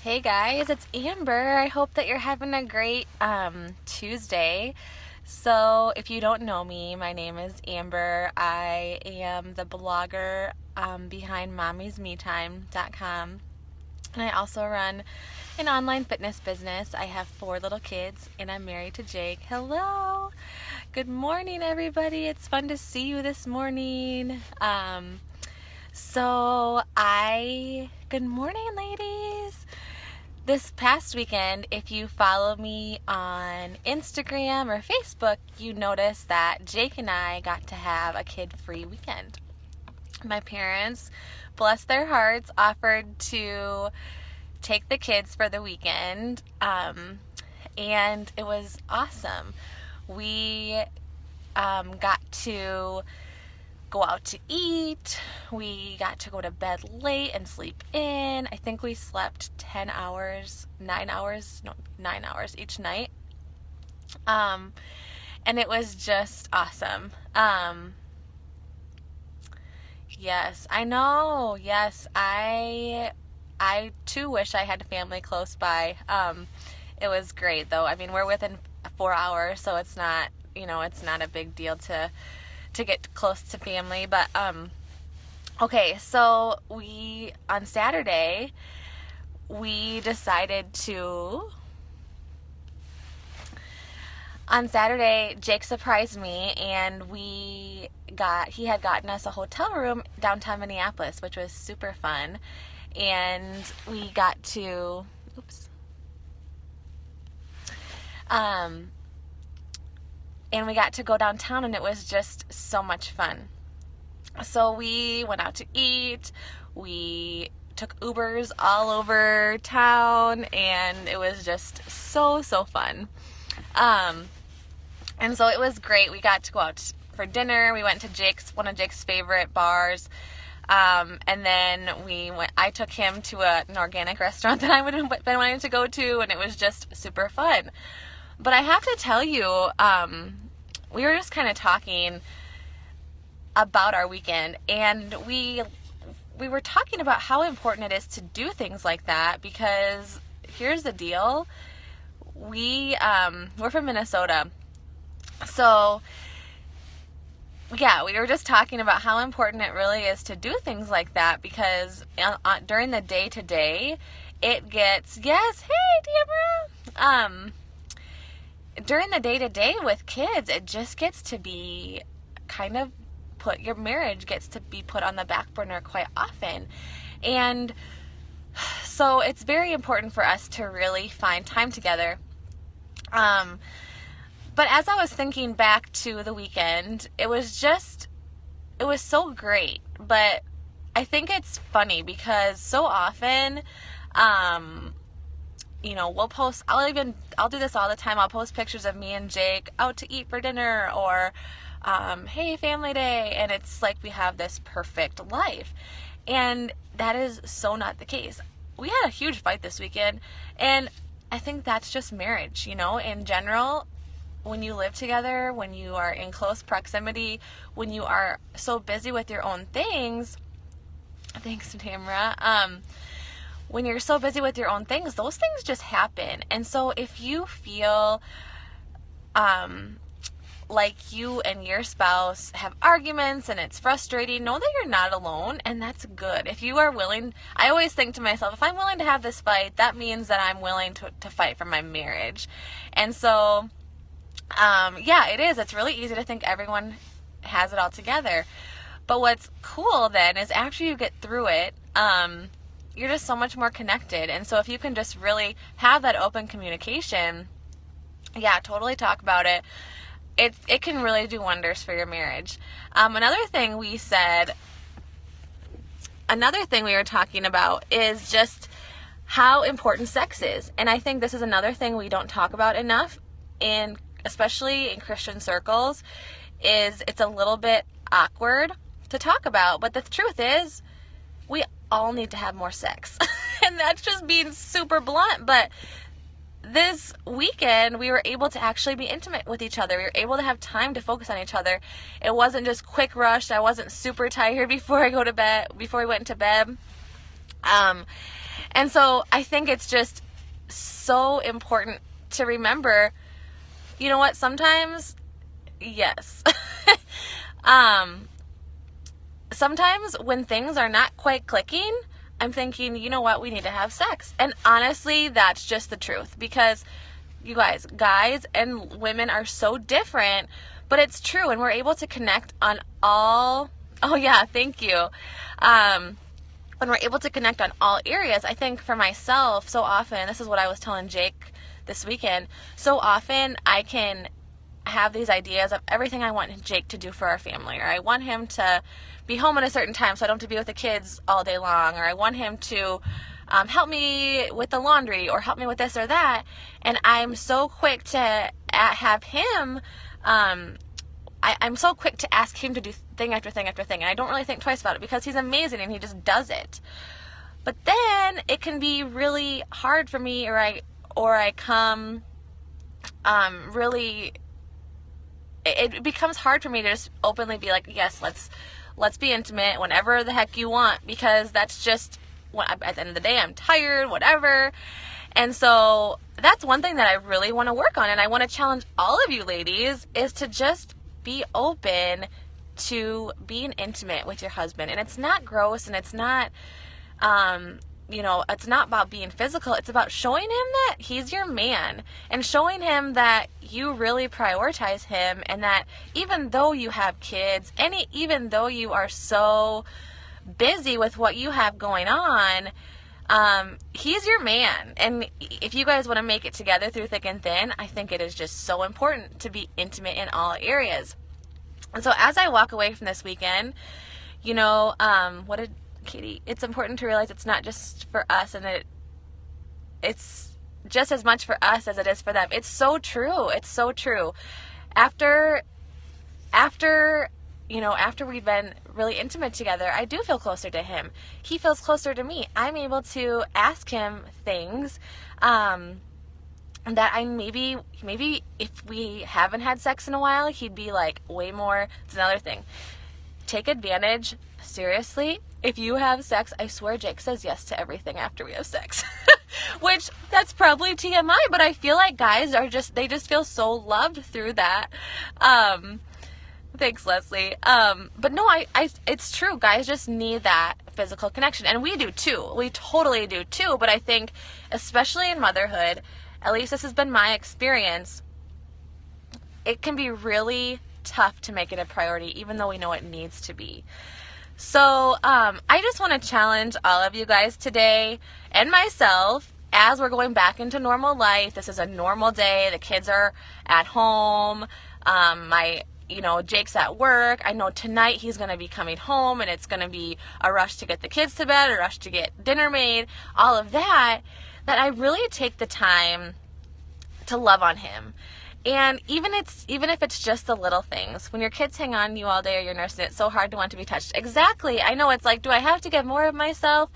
Hey guys, it's Amber. I hope that you're having a great Tuesday. So, if you don't know me, my name is Amber. I am the blogger behind mommysmetime.com. And I also run an online fitness business. I have 4 little kids and I'm married to Jake. Hello. Good morning, everybody. It's fun to see you this morning. Good morning, ladies. This past weekend, if you follow me on Instagram or Facebook, you notice that Jake and I got to have a kid-free weekend. My parents, bless their hearts, offered to take the kids for the weekend, and it was awesome. We got to go out to eat. We got to go to bed late and sleep in. I think we slept 9 hours each night. And it was just awesome. Yes, I know. Yes, I too wish I had family close by. It was great though. I mean, we're within 4 hours, so it's not a big deal to get close to family. But okay, so on Saturday Jake surprised me, and he had gotten us a hotel room downtown Minneapolis, which was super fun. And we got to go downtown, and it was just so much fun. So we went out to eat, we took Ubers all over town, and it was just so fun. And so it was great. We got to go out for dinner. We went to one of Jake's favorite bars. And then I took him to an organic restaurant that I would have been wanting to go to, and it was just super fun. But I have to tell you, we were just kind of talking about our weekend, and we were talking about how important it is to do things like that, because here's the deal. We're from Minnesota. So yeah, we were just talking about how important it really is to do things like that, because during the day-to-day, it gets, yes, hey, Deborah! During the day-to-day with kids, it just gets to be kind of your marriage gets to be put on the back burner quite often. And so it's very important for us to really find time together. But as I was thinking back to the weekend, it was so great. But I think it's funny because so often, we'll post, I'll do this all the time. I'll post pictures of me and Jake out to eat for dinner, or, hey, family day. And it's like we have this perfect life. And that is so not the case. We had a huge fight this weekend, and I think that's just marriage, in general. When you live together, when you are in close proximity, when you are so busy with your own things, thanks, Tamara, when you're so busy with your own things, those things just happen. And so if you feel like you and your spouse have arguments and it's frustrating, know that you're not alone, and that's good. If you are willing, I always think to myself, if I'm willing to have this fight, that means that I'm willing to fight for my marriage. And so yeah, it is. It's really easy to think everyone has it all together. But what's cool then is after you get through it, you're just so much more connected. And so if you can just really have that open communication, yeah, totally talk about it. It can really do wonders for your marriage. Another thing we were talking about is just how important sex is. And I think this is another thing we don't talk about enough, especially in Christian circles, is it's a little bit awkward to talk about. But the truth is, we all need to have more sex. And that's just being super blunt. But this weekend, we were able to actually be intimate with each other. We were able to have time to focus on each other. It wasn't just quick rush. I wasn't super tired before we went to bed. And so I think it's just so important to remember, you know what, sometimes, yes. Sometimes when things are not quite clicking, I'm thinking, you know what, we need to have sex. And honestly, that's just the truth, because you guys and women are so different, but it's true, and we're able to connect on all, oh yeah, thank you. When we're able to connect on all areas, I think for myself, so often, this is what I was telling Jake this weekend, so often I can have these ideas of everything I want Jake to do for our family, or I want him to be home at a certain time so I don't have to be with the kids all day long, or I want him to help me with the laundry, or help me with this or that, and I'm so quick to have him, I'm so quick to ask him to do thing after thing after thing, and I don't really think twice about it because he's amazing and he just does it. But then it can be really hard for me, or I come really, it becomes hard for me to just openly be like, yes, let's be intimate whenever the heck you want, because that's just, at the end of the day, I'm tired, whatever. And so that's one thing that I really want to work on, and I want to challenge all of you ladies, is to just be open to being intimate with your husband. And it's not gross, and it's not, it's not about being physical. It's about showing him that he's your man, and showing him that you really prioritize him, and that even though you have kids, and even though you are so busy with what you have going on, he's your man. And if you guys want to make it together through thick and thin, I think it is just so important to be intimate in all areas. And so as I walk away from this weekend, what did Katie, it's important to realize it's not just for us, and it's just as much for us as it is for them. It's so true. It's so true. After we've been really intimate together, I do feel closer to him. He feels closer to me. I'm able to ask him things that I maybe if we haven't had sex in a while, he'd be like way more. It's another thing. Take advantage. Seriously, if you have sex, I swear Jake says yes to everything after we have sex. Which, that's probably TMI, but I feel like guys they just feel so loved through that. Thanks, Leslie. But no, it's true. Guys just need that physical connection. And we do too. We totally do too. But I think, especially in motherhood, at least this has been my experience, it can be really tough to make it a priority, even though we know it needs to be. So, I just want to challenge all of you guys today, and myself, as we're going back into normal life. This is a normal day. The kids are at home. Jake's at work. I know tonight he's going to be coming home, and it's going to be a rush to get the kids to bed, a rush to get dinner made, all of that I really take the time to love on him. And even if it's just the little things, when your kids hang on you all day or you're nursing, it's so hard to want to be touched. Exactly. I know, it's like, do I have to give more of myself?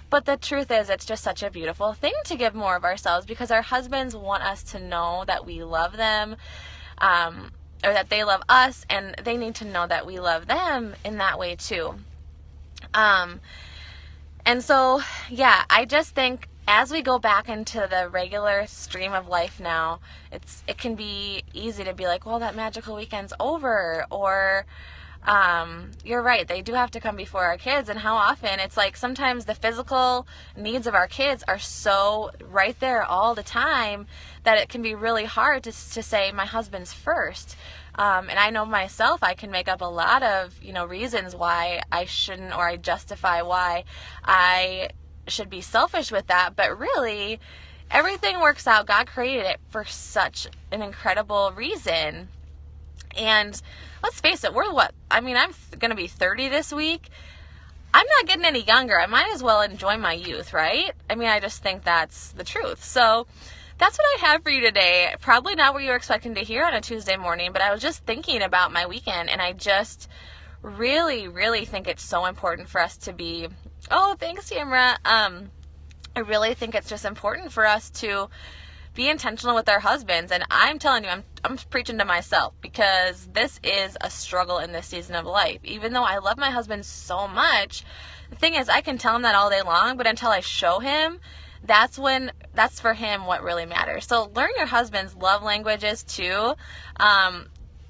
But the truth is, it's just such a beautiful thing to give more of ourselves, because our husbands want us to know that we love them, or that they love us, and they need to know that we love them in that way too. And so, yeah, I just think as we go back into the regular stream of life now, it can be easy to be like, well, that magical weekend's over, or you're right, they do have to come before our kids. And how often it's like, sometimes the physical needs of our kids are so right there all the time that it can be really hard to say my husband's first. And I know myself, I can make up a lot of reasons why I shouldn't, or I justify why I should be selfish with that. But really, everything works out. God created it for such an incredible reason. And let's face it, I'm going to be 30 this week. I'm not getting any younger. I might as well enjoy my youth, right? I just think that's the truth. So that's what I have for you today. Probably not what you were expecting to hear on a Tuesday morning, but I was just thinking about my weekend, and I just really, really think it's so important for us to be, oh, thanks, Tamara. I really think it's just important for us to be intentional with our husbands. And I'm telling you, I'm preaching to myself, because this is a struggle in this season of life. Even though I love my husband so much, the thing is, I can tell him that all day long, but until I show him, that's for him what really matters. So learn your husband's love languages too.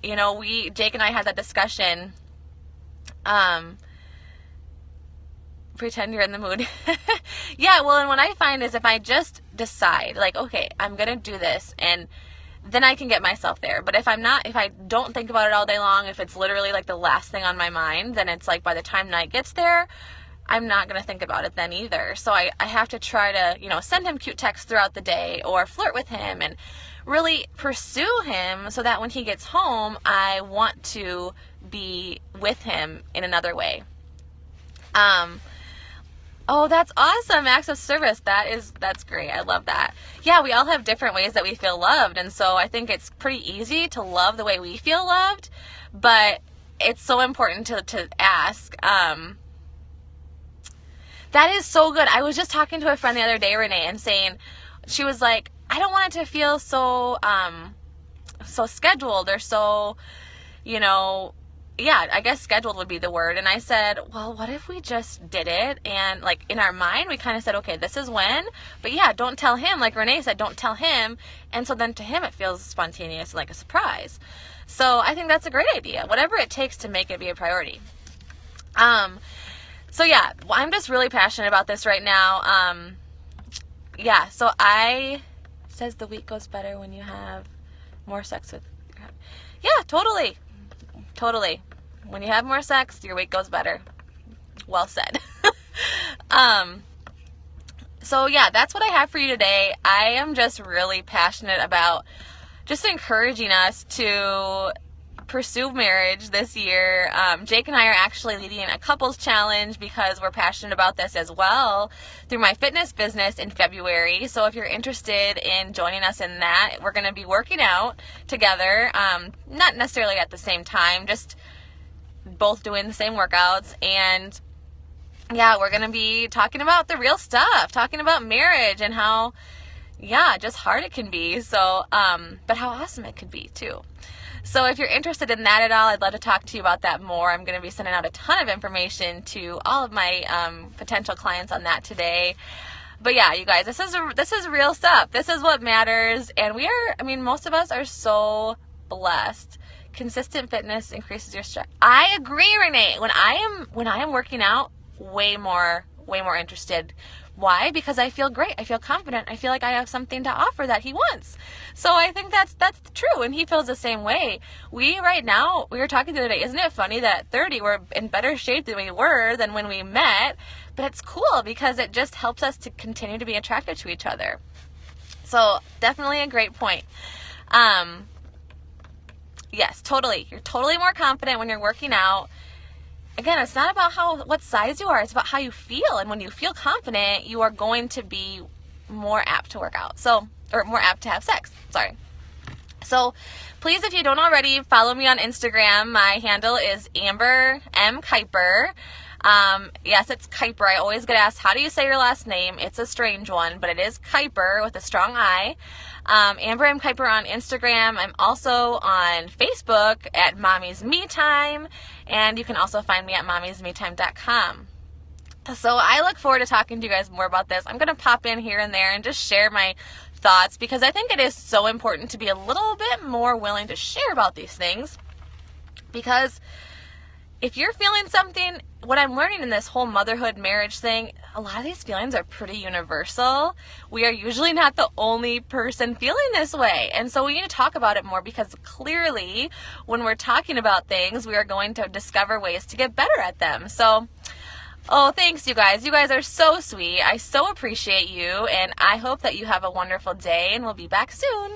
Jake and I had that discussion. Pretend you're in the mood. Yeah, well, and what I find is if I just decide, like, okay, I'm going to do this, and then I can get myself there. But if I don't think about it all day long, if it's literally like the last thing on my mind, then it's like by the time night gets there, I'm not going to think about it then either. So I have to try to, send him cute texts throughout the day or flirt with him and really pursue him so that when he gets home, I want to be with him in another way. Oh, that's awesome. Acts of service. That's great. I love that. Yeah, we all have different ways that we feel loved. And so I think it's pretty easy to love the way we feel loved, but it's so important to ask. That is so good. I was just talking to a friend the other day, Renee, and saying, she was like, I don't want it to feel so scheduled or so, yeah, I guess scheduled would be the word. And I said, well, what if we just did it? And like in our mind, we kind of said, okay, this is when, but yeah, don't tell him. Like Renee said, don't tell him. And so then to him, it feels spontaneous, like a surprise. So I think that's a great idea. Whatever it takes to make it be a priority. So yeah, I'm just really passionate about this right now. Yeah, so says the week goes better when you have more sex with, yeah, totally. When you have more sex, your week goes better. Well said. So yeah, that's what I have for you today. I am just really passionate about just encouraging us to pursue marriage this year. Jake and I are actually leading a couples challenge because we're passionate about this as well through my fitness business in February. So if you're interested in joining us in that, we're going to be working out together, not necessarily at the same time, just both doing the same workouts. And yeah, we're going to be talking about the real stuff, talking about marriage and how, yeah, just hard it can be. So, but how awesome it could be too. So if you're interested in that at all, I'd love to talk to you about that more. I'm going to be sending out a ton of information to all of my potential clients on that today. But yeah, you guys, this is real stuff. This is what matters. And most of us are so blessed. Consistent fitness increases your stress. I agree, Renee. When I am working out, way more interested. Why? Because I feel great. I feel confident. I feel like I have something to offer that he wants. So I think that's true. And he feels the same way. We were talking the other day, isn't it funny that at 30 we're in better shape than we were than when we met? But it's cool because it just helps us to continue to be attracted to each other. So definitely a great point. Yes, totally. You're totally more confident when you're working out. Again, it's not about what size you are. It's about how you feel. And when you feel confident, you are going to be more apt to work out. Or more apt to have sex. Sorry. So please, if you don't already, follow me on Instagram. My handle is Amber M. Kuiper. Yes, it's Kuiper. I always get asked, how do you say your last name? It's a strange one, but it is Kuiper with a strong I. Amber M. Kuiper on Instagram. I'm also on Facebook at Mommy's Me Time, and you can also find me at mommysmetime.com. So I look forward to talking to you guys more about this. I'm going to pop in here and there and just share my thoughts because I think it is so important to be a little bit more willing to share about these things, because if you're feeling something, what I'm learning in this whole motherhood marriage thing, a lot of these feelings are pretty universal. We are usually not the only person feeling this way. And so we need to talk about it more, because clearly when we're talking about things, we are going to discover ways to get better at them. So, thanks, you guys. You guys are so sweet. I so appreciate you, and I hope that you have a wonderful day, and we'll be back soon.